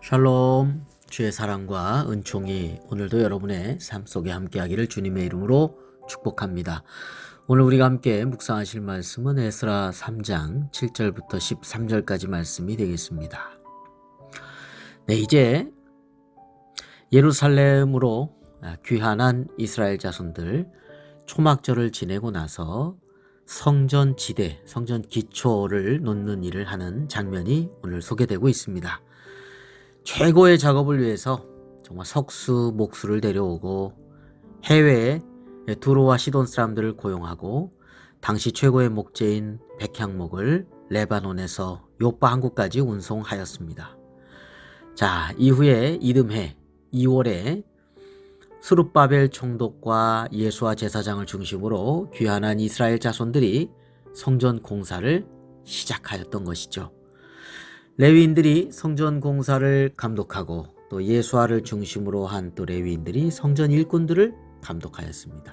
샬롬, 주의 사랑과 은총이 오늘도 여러분의 삶 속에 함께하기를 주님의 이름으로 축복합니다. 오늘 우리가 함께 묵상하실 말씀은 에스라 3장 7절부터 13절까지 말씀이 되겠습니다. 네, 이제 예루살렘으로 귀환한 이스라엘 자손들 초막절을 지내고 나서 성전 지대, 성전 기초를 놓는 일을 하는 장면이 오늘 소개되고 있습니다. 최고의 작업을 위해서 정말 석수, 목수를 데려오고 해외에 두로와 시돈 사람들을 고용하고 당시 최고의 목재인 백향목을 레바논에서 요파 항구까지 운송하였습니다. 자, 이후에 이듬해 2월에 스룹바벨 총독과 예수아 제사장을 중심으로 귀환한 이스라엘 자손들이 성전 공사를 시작하였던 것이죠. 레위인들이 성전 공사를 감독하고 또 예수아를 중심으로 한 또 레위인들이 성전 일꾼들을 감독하였습니다.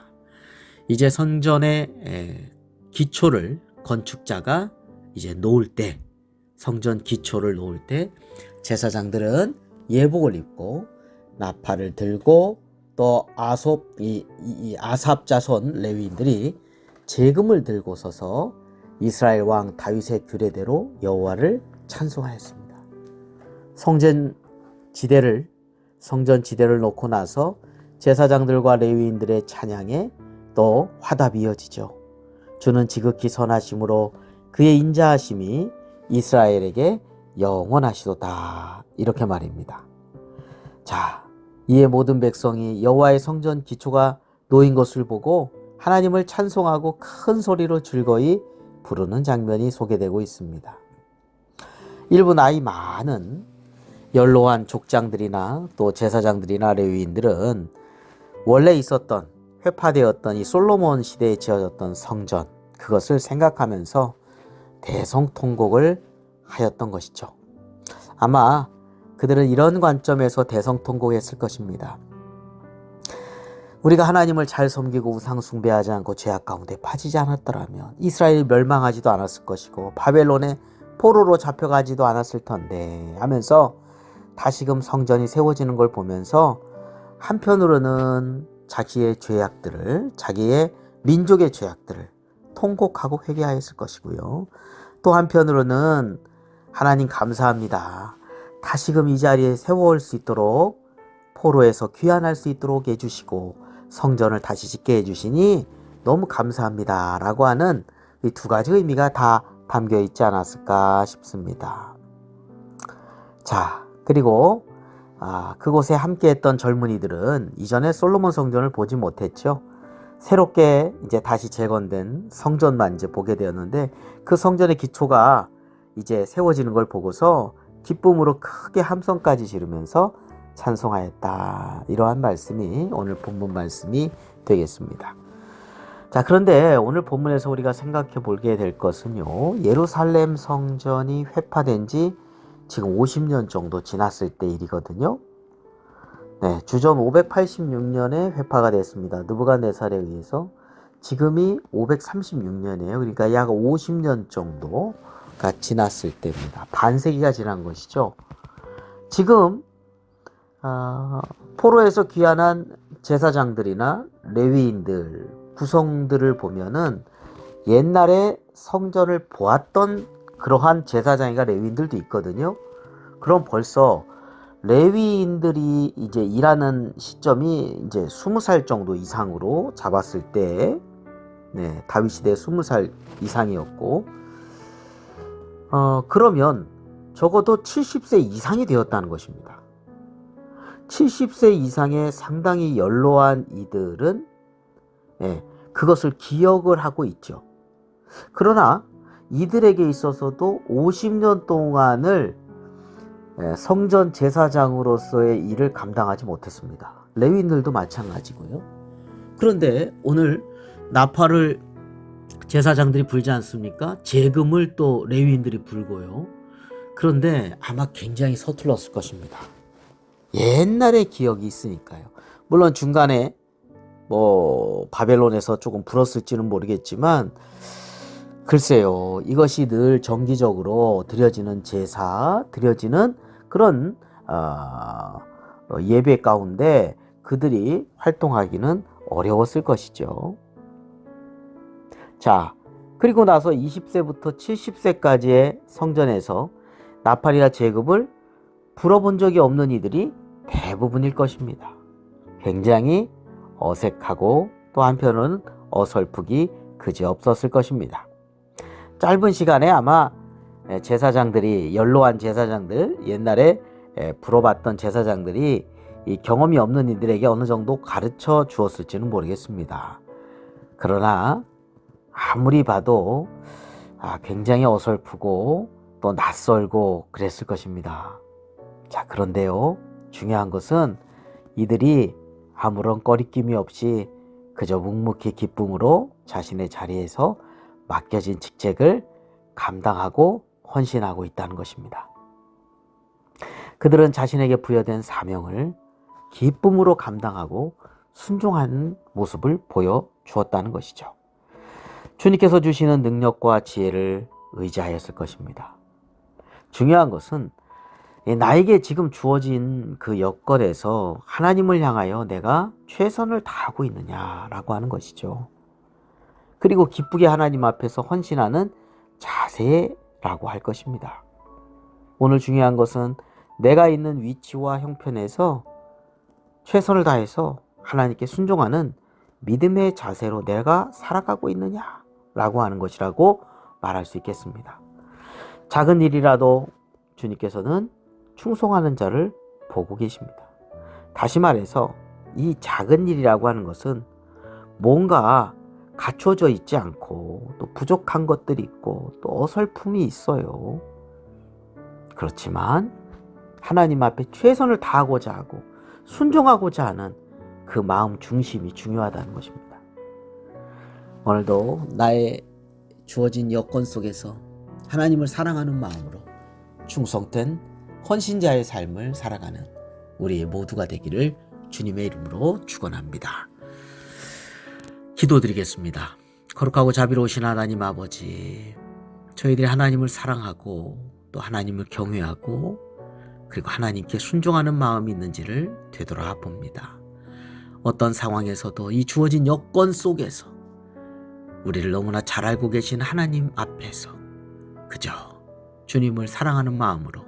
이제 성전의 기초를 건축자가 이제 놓을 때, 성전 기초를 놓을 때 제사장들은 예복을 입고 나팔을 들고 또 아삽 자손 레위인들이 제금을 들고 서서 이스라엘 왕 다윗의 규례대로 여호와를 찬송하였습니다. 성전 지대를 놓고 나서 제사장들과 레위인들의 찬양에 또 화답이 이어지죠. 주는 지극히 선하심으로 그의 인자하심이 이스라엘에게 영원하시도다, 이렇게 말입니다. 자, 이에 모든 백성이 여호와의 성전 기초가 놓인 것을 보고 하나님을 찬송하고 큰 소리로 즐거이 부르는 장면이 소개되고 있습니다. 일부 나이 많은 연로한 족장들이나 또 제사장들이나 레위인들은 원래 있었던 회파되었던 이 솔로몬 시대에 지어졌던 성전, 그것을 생각하면서 대성통곡을 하였던 것이죠. 아마 그들은 이런 관점에서 대성통곡했을 것입니다. 우리가 하나님을 잘 섬기고 우상 숭배하지 않고 죄악 가운데 빠지지 않았더라면 이스라엘이 멸망하지도 않았을 것이고 바벨론의 포로로 잡혀가지도 않았을 텐데 하면서 다시금 성전이 세워지는 걸 보면서 한편으로는 자기의 죄악들을, 자기의 민족의 죄악들을 통곡하고 회개하였을 것이고요. 또 한편으로는 하나님 감사합니다. 다시금 이 자리에 세워올 수 있도록, 포로에서 귀환할 수 있도록 해주시고 성전을 다시 짓게 해주시니 너무 감사합니다 라고 하는 이 두 가지 의미가 다 담겨 있지 않았을까 싶습니다. 자, 그리고 그곳에 함께했던 젊은이들은 이전에 솔로몬 성전을 보지 못했죠. 새롭게 이제 다시 재건된 성전만 이제 보게 되었는데 그 성전의 기초가 이제 세워지는 걸 보고서 기쁨으로 크게 함성까지 지르면서 찬송하였다, 이러한 말씀이 오늘 본문 말씀이 되겠습니다. 자, 그런데 오늘 본문에서 우리가 생각해 보게 될 것은요, 예루살렘 성전이 회파된 지 지금 50년 정도 지났을 때 일이거든요. 네, 주전 586년에 회파가 됐습니다. 느부갓네살에 의해서. 지금이 536년이에요. 그러니까 약 50년 정도가 지났을 때입니다. 반세기가 지난 것이죠. 지금 포로에서 귀환한 제사장들이나 레위인들, 구성들을 보면은 옛날에 성전을 보았던 그러한 제사장이나 레위인들도 있거든요. 그럼 벌써 레위인들이 이제 일하는 시점이 이제 20살 정도 이상으로 잡았을 때, 네, 다윗 시대 20살 이상이었고, 그러면 적어도 70세 이상이 되었다는 것입니다. 70세 이상의 상당히 연로한 이들은 그것을 기억을 하고 있죠. 그러나 이들에게 있어서도 50년 동안을 성전 제사장으로서의 일을 감당하지 못했습니다. 레위인들도 마찬가지고요. 그런데 오늘 나팔을 제사장들이 불지 않습니까? 제금을 또 레위인들이 불고요. 그런데 아마 굉장히 서툴렀을 것입니다. 옛날의 기억이 있으니까요. 물론 중간에 바벨론에서 조금 불었을지는 모르겠지만 글쎄요, 이것이 늘 정기적으로 드려지는 제사, 드려지는 그런 예배 가운데 그들이 활동하기는 어려웠을 것이죠. 자, 그리고 나서 20세부터 70세까지의 성전에서 나팔이나 제급을 불어본 적이 없는 이들이 대부분일 것입니다. 굉장히 어색하고 또 한편으로는 어설프기 그지없었을 것입니다. 짧은 시간에 아마 제사장들이, 연로한 제사장들, 옛날에 불어봤던 제사장들이 이 경험이 없는 이들에게 어느 정도 가르쳐 주었을지는 모르겠습니다. 그러나 아무리 봐도 굉장히 어설프고 또 낯설고 그랬을 것입니다. 자, 그런데요, 중요한 것은 이들이 아무런 꺼리낌이 없이 그저 묵묵히 기쁨으로 자신의 자리에서 맡겨진 직책을 감당하고 헌신하고 있다는 것입니다. 그들은 자신에게 부여된 사명을 기쁨으로 감당하고 순종하는 모습을 보여주었다는 것이죠. 주님께서 주시는 능력과 지혜를 의지하였을 것입니다. 중요한 것은 나에게 지금 주어진 그 여건에서 하나님을 향하여 내가 최선을 다하고 있느냐라고 하는 것이죠. 그리고 기쁘게 하나님 앞에서 헌신하는 자세라고 할 것입니다. 오늘 중요한 것은 내가 있는 위치와 형편에서 최선을 다해서 하나님께 순종하는 믿음의 자세로 내가 살아가고 있느냐라고 하는 것이라고 말할 수 있겠습니다. 작은 일이라도 주님께서는 충성하는 자를 보고 계십니다. 다시 말해서 이 작은 일이라고 하는 것은 뭔가 갖춰져 있지 않고 또 부족한 것들이 있고 또 어설픔이 있어요. 그렇지만 하나님 앞에 최선을 다하고자 하고 순종하고자 하는 그 마음 중심이 중요하다는 것입니다. 오늘도 나의 주어진 여건 속에서 하나님을 사랑하는 마음으로 충성된 헌신자의 삶을 살아가는 우리 모두가 되기를 주님의 이름으로 축원합니다. 기도드리겠습니다. 거룩하고 자비로우신 하나님 아버지, 저희들이 하나님을 사랑하고 또 하나님을 경외하고 그리고 하나님께 순종하는 마음이 있는지를 되돌아봅니다. 어떤 상황에서도 이 주어진 여건 속에서 우리를 너무나 잘 알고 계신 하나님 앞에서 그저 주님을 사랑하는 마음으로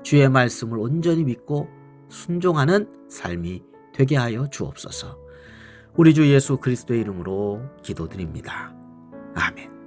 주의 말씀을 온전히 믿고 순종하는 삶이 되게 하여 주옵소서. 우리 주 예수 그리스도의 이름으로 기도드립니다. 아멘.